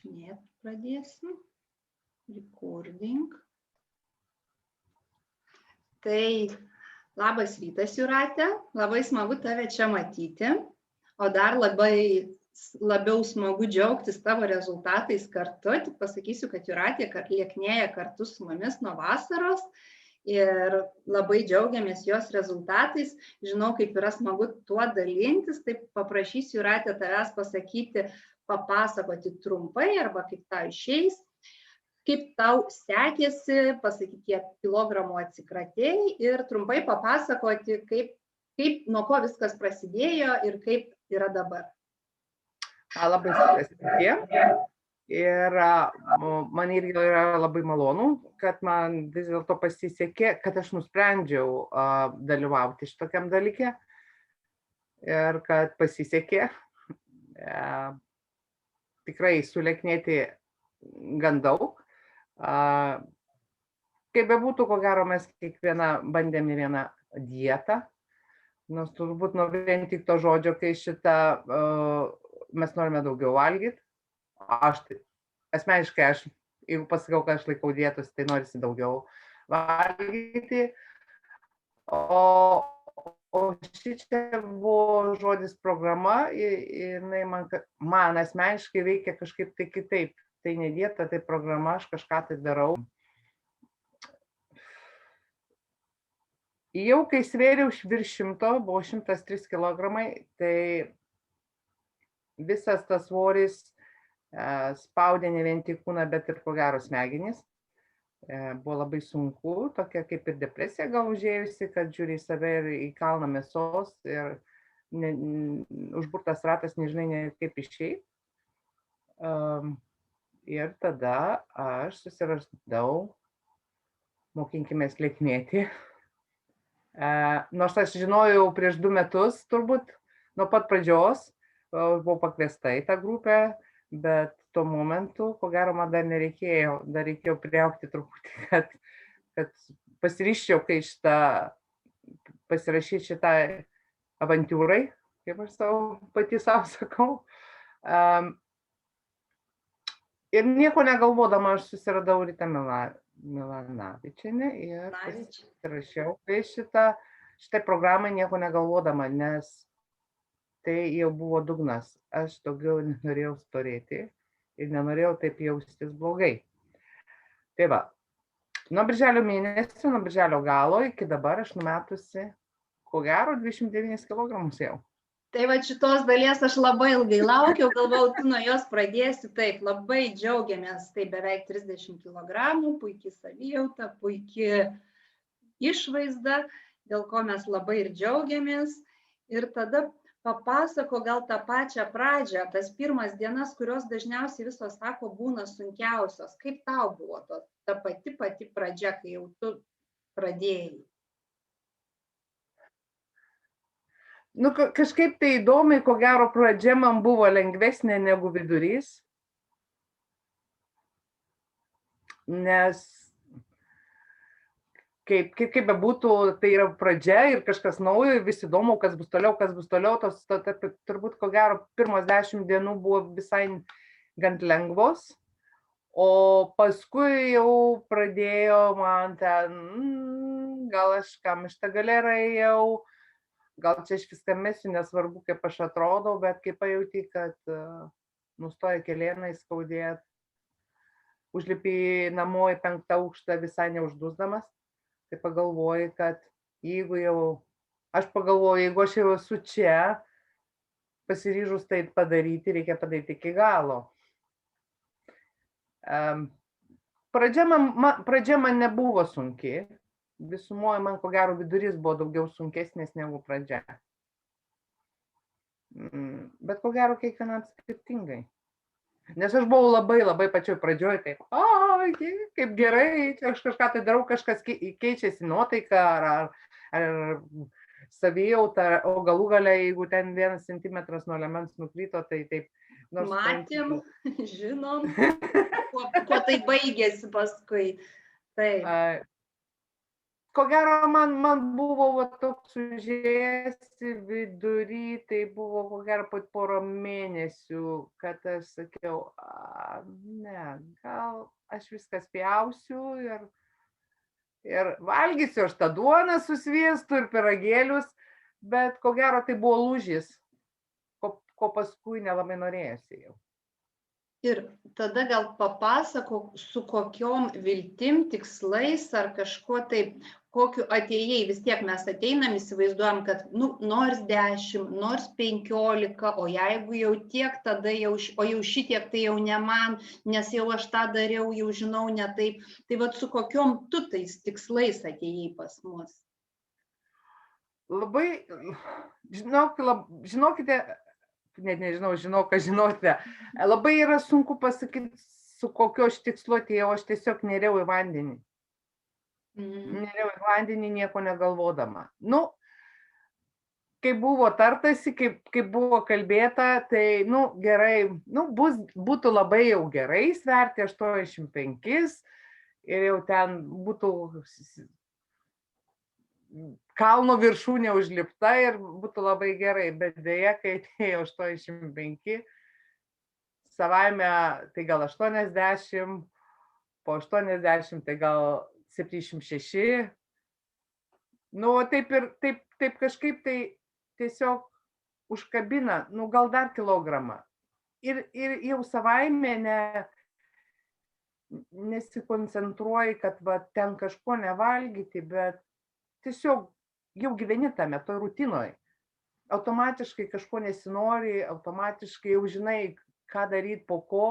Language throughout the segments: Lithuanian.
įrašinėti pradėsim. Recording. Tai labas rytas, Jūrate. Labai smagu tave čia matyti. O dar labiau smagu džiaugtis tavo rezultatais kartu. Tik pasakysiu, kad Jūratė lieknėja kartu su mumis nuo vasaros. Ir labai džiaugiamės jos rezultatais. Žinau, kaip yra smagu tuo dalintis. Taip paprašysiu Jūratė tavęs pasakyti, papasakoti trumpai arba kaip tau išeis. Kaip tau sekėsi, pasakyti, kiek kilogramų atsikratėjai ir trumpai papasakoti, nuo ko viskas prasidėjo ir kaip yra dabar. Labai sveiki. Ir man irgi yra labai malonu, kad man vis dėlto pasisekė, kad aš nusprendžiau dalyvauti šitokiam dalyke ir kad pasisekė tikrai sulieknėti gan daug. Kaip bebūtų, ko gero, mes kiekvieną bandėme vieną dietą, nors turbūt nuo vien tik to žodžio, kai mes norime daugiau valgyti. Asmeniškai, jeigu pasakau, kad aš laikau dietos, tai norisi daugiau valgyti. O šičia buvo žodis programa ir man asmeniškai veikia kažkaip tai kitaip. Tai ne dieta, tai programa, aš kažką tai darau. Jau kai svėriau virš 100, buvo 103 kilogramai, tai visas tas svoris spaudė ne vien tik kūną, bet ir ko gero smegenis. Buvo labai sunku, tokia kaip ir depresija gal užėjusi, kad žiūri į save ir į kalną mėsos ir užburtas ratas, nežinai kaip išeiti. Ir tada aš susirasdau Mokinkimės lieknėti. Nors aš žinojau prieš 2 metus, turbūt nuo pat pradžios, buvau pakviesta į tą grupę, bet tuo momentu, ko gero, man dar nereikėjo, dar reikėjo priaugti truputį, kad pasiryščiau, kai pasirašyti šitai avantiūrai, kaip aš pati savo sakau. Ir nieko negalvodama aš susiradau Ritą Milanavičienę ir pasirašiau šitai programai nieko negalvodama, nes tai jau buvo dugnas. Aš daugiau nenorėjau storėti ir nenorėjau taip jaustis blogai. Tai va, nuo birželio mėnesio, nuo birželio galo iki dabar aš numetusi, ko gero, 29 kilogramus jau. Tai va šitos dalies aš labai ilgai laukiau, galvojau, tu nuo jos pradėsi, taip, labai džiaugiamės, tai beveik 30 kilogramų, puikiai savijauta, puikiai išvaizda, dėl ko mes labai ir džiaugiamės. Ir tada papasako gal tą pačią pradžią, tas pirmas dienas, kurios dažniausiai visos sako būna sunkiausios. Kaip tau buvo ta pati pradžia, kai jau tu pradėjai? Kažkaip tai įdomiai, ko gero, pradžia man buvo lengvesnė negu vidurys, nes kaip bebūtų, tai yra pradžia ir kažkas naujo, ir vis įdomu, kas bus toliau. Turbūt, ko gero, pirmos 10 dienų buvo visai gan lengvos, o paskui jau pradėjo man ten, gal aš kam iš tą galerą ėjau, gal čia aš viską mesiu, nesvarbu, kaip aš atrodau, bet kai pajauti, kad nustoja kelėnai skaudėti, užlipi namo į 5. aukštą visai neuždusdamas, tai pagalvoji, kad jeigu aš jau esu čia, pasiryžus tai padaryti, reikia padaryti iki galo. Pradžia man nebuvo sunki. Visumoje man, ko gero, vidurys buvo daugiau sunkesnės negu pradžia. Bet, ko gero, kiekvienam skirtingai. Nes aš buvau labai pačioj pradžioj, taip, kaip gerai, aš kažką tai darau, kažkas keičiasi nuotaika ar savijauta, o galų gale, jeigu ten 1 centimetras nuo liemens nukrito, tai taip. Matėm, žinom, kuo tai baigėsi paskui. Taip. ko gero, man buvo va, toks užėjęs vidury, tai buvo ko gero po porą mėnesių, kad aš sakiau, ne, gal aš viską spjausiu ir valgysiu aš tą duoną su sviestu ir pyragėlius, bet ko gero tai buvo lūžis, ko paskui nelabai norėjosi jau. Ir tada gal papasakok, su kokiom viltim, tikslais ar kažkuo taip, kokiu atėjai, vis tiek mes ateinam, įsivaizduojam, kad nors 10, nors 15, o jeigu jau tiek, tada jau, o jau šitiek tai jau ne man, nes jau aš tą dariau, jau žinau ne taip. Tai vat su kokiom tu tais tikslais atėjai pas mus? Labai, žinokite, net nežinau, ką žinote, labai yra sunku pasakyti, su kokio aš tikslu atėjau, aš tiesiog nėriau į vandenį. Nėriau į vandenį nieko negalvodama. Kai buvo tartasi, kaip buvo kalbėta, tai, gerai, būtų labai jau gerai sverti 85 ir jau ten būtų kalno viršūnė užlipta ir būtų labai gerai, bet dėja, kai atėjo 85, savaime tai gal 80, po 80 tai gal 76, taip kažkaip tai tiesiog užkabina, gal dar kilogramą. Ir jau savaime nesikoncentruoji, kad ten kažko nevalgyti, bet tiesiog jau gyveni tame, toj rutinoj. Automatiškai kažko nesinori, automatiškai jau žinai, ką daryti, po ko.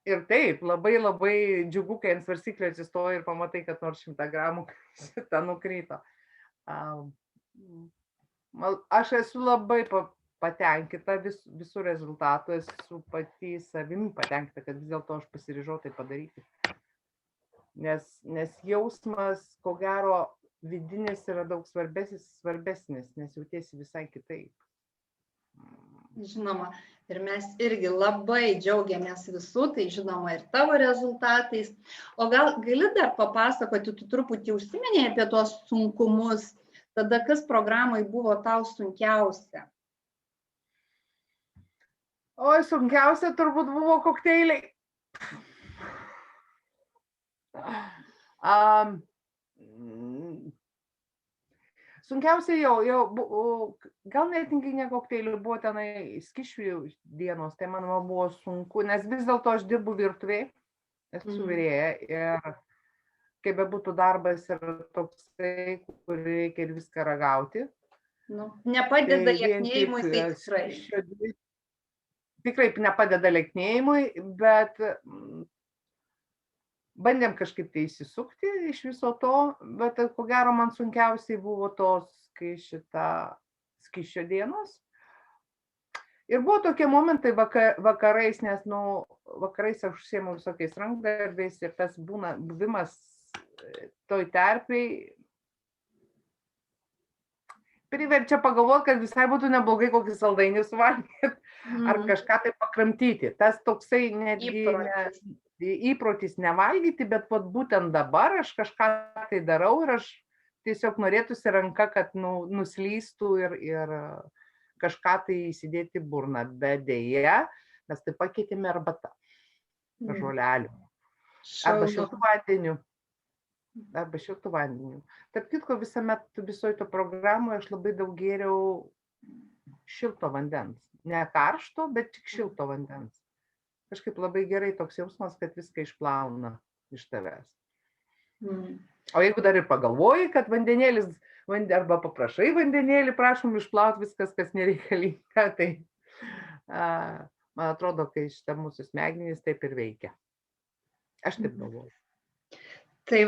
Ir taip, labai labai džiugu, kai ant svarstyklio atsistoji ir pamatai, kad nors 100 gramų šitą nukrito. Aš esu labai patenkinta visų rezultatų, esu pati savimi patenkinta, kad vis dėlto aš pasiryžau tai padaryti. Nes jausmas, ko gero, vidinis yra daug svarbesnis, nes jautiesi visai kitaip. Žinoma, ir mes irgi labai džiaugiamės visų, tai žinoma ir tavo rezultatais. O gal gali dar papasakoti, tu truputį užsiminėjai apie tuos sunkumus, tada kas programai buvo tau sunkiausia? Oi, sunkiausia turbūt buvo kokteiliai. Sunkiausia jau gal net ne kokteilių, buvo tenai skysčių dienos, tai manoma buvo sunku, nes vis dėlto aš dirbu virtuvėje, esu virėja ir kaip bebūtų darbas yra toksai, kur reikia ir viską ragauti. Nepadeda lieknėjimui, tai tikrai. Tikrai nepadeda lieknėjimui, bet bandėm kažkaip tai įsisukti iš viso to, bet ko gero man sunkiausiai buvo tos skysčio dienos. Ir buvo tokie momentai vakarais, nes vakarais aš užsiėmu visokiais rankdarbiais ir tas buvimas toj terpėj priverčia pagalvoti, kad visai būtų neblogai kokį saldainį suvalgyti ar kažką tai pakramtyti. Tas toksai netgi įprotis nevalgyti, bet būtent dabar aš kažką tai darau ir aš tiesiog norėtųsi ranka, kad nuslystų ir kažką tai įsidėti burną. Bet dėja, mes tai pakeitėme arbatą, žolelių, arba šiltų vandeniu. Tarp kitko, visoje to programoje aš labai daug gėriau šilto vandens. Ne karšto, bet tik šilto vandens. Kažkaip labai gerai toks jausmas, kad viską išplauna iš tavęs. O jeigu dar ir pagalvoji, kad vandenėlis, arba paprašai vandenėlį, prašom išplauti viskas, kas nereikalinga, tai man atrodo, kai šitą mūsų smegenys taip ir veikia. Aš taip galvoju. Tai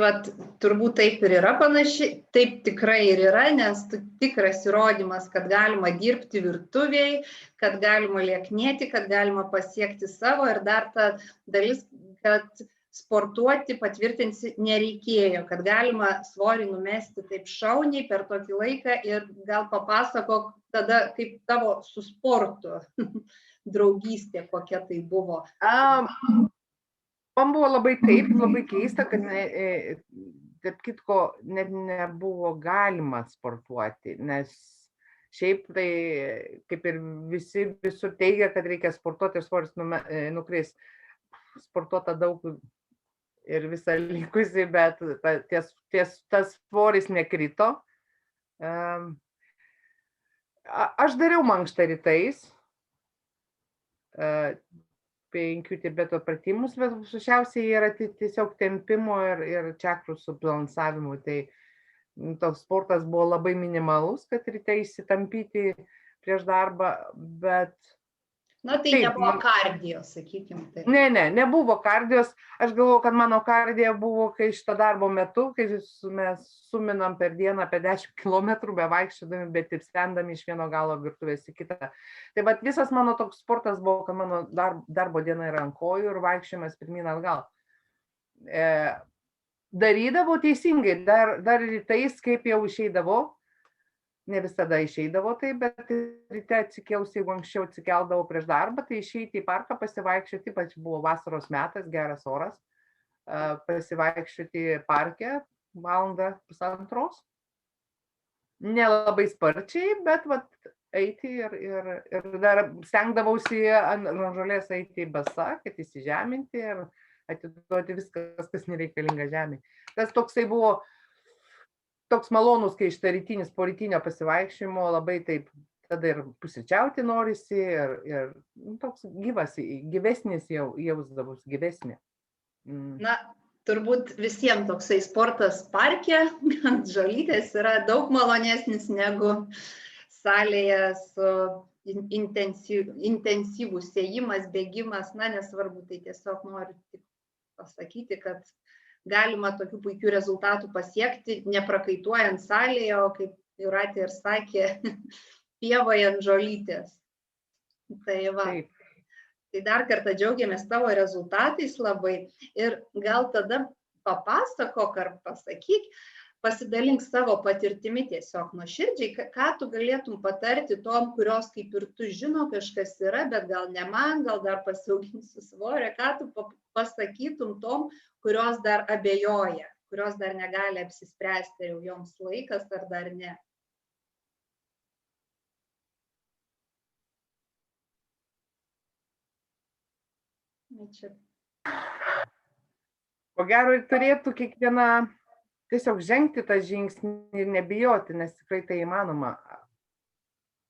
turbūt taip ir yra panašiai, taip tikrai ir yra, nes tikras įrodymas, kad galima dirbti virtuvėj, kad galima lieknėti, kad galima pasiekti savo ir dar ta dalis, kad sportuoti patvirtinsi nereikėjo, kad galima svorį numesti taip šauniai per tokį laiką ir gal papasakok tada, kaip tavo su sportu draugystė, kokia tai buvo. Man buvo labai keista, kad taip kitko, net nebuvo galima sportuoti, nes šiaip tai, kaip ir visi visur teigia, kad reikia sportuoti ir svoris nukris. Sportuota daug ir visą likusį, bet tas svoris nekrito. Aš dariau mankštą rytais, 5 Tibeto pratimus, bet sušiausiai yra tiesiog tempimo ir čakrų subalansavimų. Tai toks sportas buvo labai minimalus, kad ryte įsitampyti prieš darbą, bet... Na, tai taip, nebuvo kardio, sakykime. Taip. Nebuvo kardijos. Aš galvoju, kad mano kardija buvo, kai šito darbo metu, kai mes suminam per dieną apie 10 km bevaikščiodami, bet ir stendami iš vieno galo virtuvės į kitą. Tai bet visas mano toks sportas buvo, kad mano darbo diena yra ant kojų ir vaikščiojimas pirmyn atgal. Darydavau teisingai, dar rytais, kaip jau išeidavau. Ne visada išeidavo tai, bet ryte atsikėlusi, jeigu anksčiau atsikeldavau prieš darbą, tai išeiti į parką pasivaikščioti, ypač buvo vasaros metas, geras oras, pasivaikščioti parke valandą pusantros. Nelabai sparčiai, bet eiti ir dar stengdavausi ant žolės eiti basa, kad įsižeminti ir atiduoti viskas, kas nereikalinga žemė. Tas toksai buvo toks malonus, kai šitą rytinis po rytinio pasivaikščiojimo labai taip, tada ir pusryčiauti norisi ir toks gyvesnis jausdavus, gyvesnė. Na, turbūt visiems toksai sportas parke, ant žolytės yra daug malonesnis negu salėje su intensyvus ėjimas, bėgimas, na, nesvarbu, tai tiesiog noriu tik pasakyti, kad galima tokių puikių rezultatų pasiekti, neprakaituojant salėje, o kaip Jūratė ir sakė, pievoje ant žolytės. Tai va. Tai dar kartą džiaugiamės tavo rezultatais labai ir gal tada papasakok ar pasakyk, pasidalink savo patirtimi tiesiog nuoširdžiai, ką tu galėtum patarti tom, kurios kaip ir tu žino, kažkas yra, bet gal ne man, gal dar pasiauginsiu svorį, ką tu pasakytum tom, kurios dar abejoja, kurios dar negali apsispręsti, ar jau joms laikas, ar dar ne. Ko gero, turėtų kiekviena tiesiog žengti tą žingsnį ir nebijoti, nes tikrai tai įmanoma.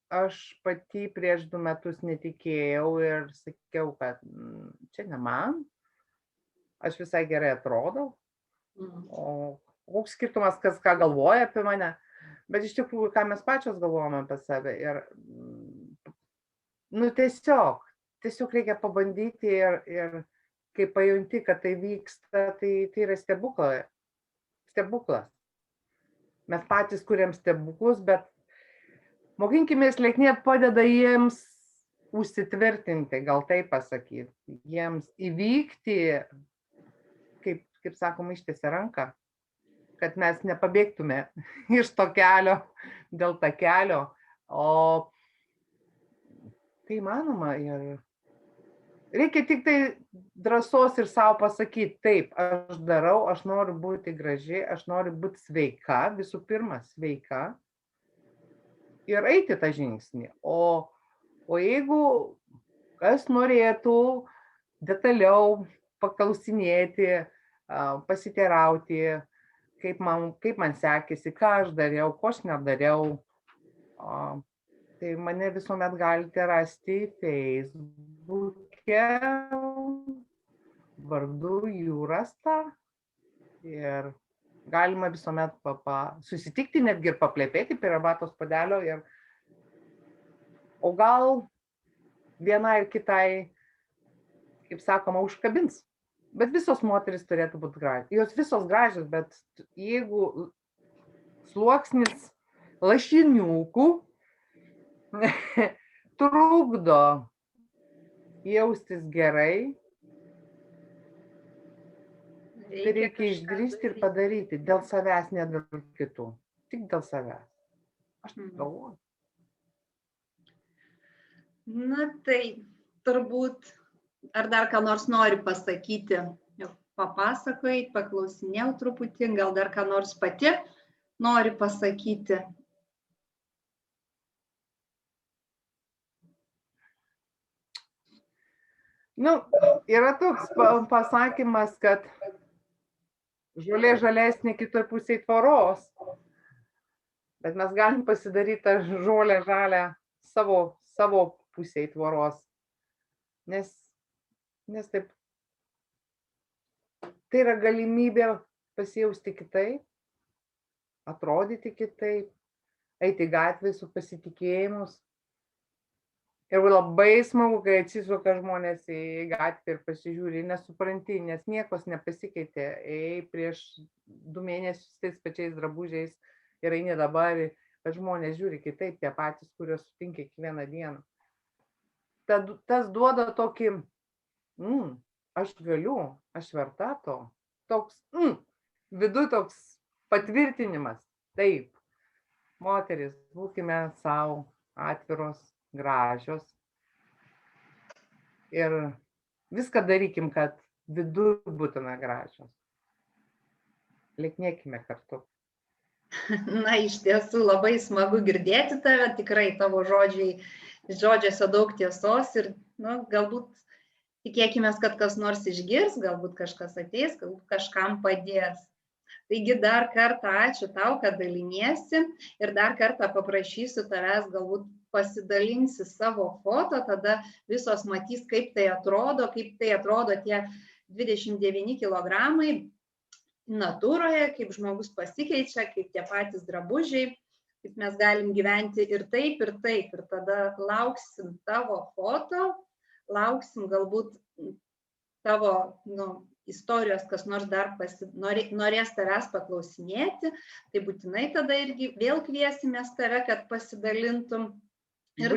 Aš pati prieš 2 metus netikėjau ir sakiau, kad čia ne man. Aš visai gerai atrodau, o koks skirtumas, kas ką galvoja apie mane, bet iš tikrųjų, ką mes pačios galvojame apie save ir, tiesiog reikia pabandyti ir kai pajunti, kad tai vyksta, tai yra stebuklas. Mes patys kuriam stebuklus, bet mokinkimės lieknė padeda jiems užsitvirtinti, gal taip pasakyti, jiems įvykti, kaip sakoma, ištiesia ranką, kad mes nepabėgtume iš to kelio, dėl to kelio, o tai įmanoma ir reikia tik tai drąsos ir savo pasakyti, taip, aš darau, aš noriu būti graži, aš noriu būti sveika, visų pirma, sveika ir eiti tą žingsnį, o jeigu kas norėtų detaliau paklausinėti, pasiteirauti, kaip man sekėsi, ką aš dariau, ko aš nedariau. Tai mane visuomet galite rasti Facebook'e vardu Jūrasta ir galima visuomet susitikti, netgi ir paplepėti prie arbatos puodelio. O gal vienai ir kitai, kaip sakoma, užkabins. Bet visos moteris turėtų būti gražios. Jos visos gražios, bet jeigu sluoksnis lašiniukų trukdo jaustis gerai, tai reikia išdrįsti ir padaryti dėl savęs, ne dėl kitų. Tik dėl savęs. Aš galvoju. Na tai turbūt, ar dar ką nors nori pasakyti, papasakojai, paklausinėjau truputį, gal dar ką nors pati nori pasakyti. Nu, yra toks pasakymas, kad žolė žalesnė kitoj pusėje tvoros, bet mes galim pasidaryti tą žolę žalę savo pusėje tvoros, nes taip, tai yra galimybė pasijausti kitaip, atrodyti kitaip, eiti gatvėje su pasitikėjimus. Ir labai smagu, kai atsisuka žmonės į gatvę ir pasižiūri, nesupranti, nes niekas nepasikeitė. Prieš 2 mėnesius tais pačiais drabužiais ir eini dabar, bet žmonės žiūri kitaip, tie patys, kuriuos sutinka kiekvieną dieną. Tas duoda tokį, aš galiu, aš verta to. Toks, viduj toks patvirtinimas. Taip, moteris, būkime savo atviros, gražios ir viską darykim, kad viduj būtume gražios. Lieknėkime kartu. Na, iš tiesų labai smagu girdėti tave, tikrai tavo žodžiuose daug tiesos ir galbūt tikėkime, kad kas nors išgirs, galbūt kažkas ateis, galbūt kažkam padės. Taigi dar kartą ačiū tau, kad daliniesi ir dar kartą paprašysiu tavęs, galbūt pasidalinsi savo foto, tada visos matys, kaip tai atrodo tie 29 kilogramai natūroje, kaip žmogus pasikeičia, kaip tie patys drabužiai, kaip mes galim gyventi ir taip. Ir tada lauksim tavo foto, lauksim galbūt tavo istorijos, kas nors dar norės tavęs paklausinėti, tai būtinai tada irgi vėl kviesimės tave, kad pasidalintum. Ir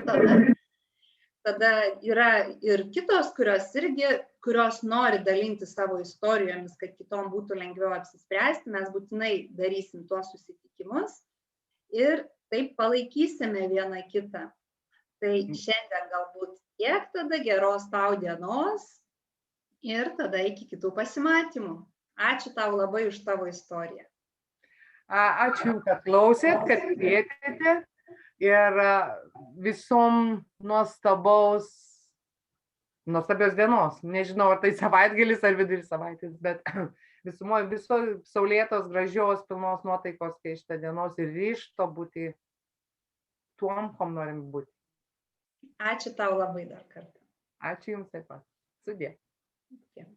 tada yra ir kitos, kurios nori dalinti savo istorijomis, kad kitom būtų lengviau apsispręsti. Mes būtinai darysim tuos susitikimus ir taip palaikysime vieną kitą. Tai šiandien galbūt tiek, tada geros tau dienos ir tada iki kitų pasimatymų. Ačiū tau labai už tavo istoriją. Ačiū, kad klausėt, kad kvietėte. Ir visom nuostabios dienos. Nežinau, ar tai savaitgalis ar vidury savaitės, bet visumoje visos saulėtos, gražios, pilnos nuotaikos kai šitą dienos ir ryžto būti tuom, kom norim būti. Ačiū tau labai dar kartą. Ačiū jums taip pat. Sudie. Okay.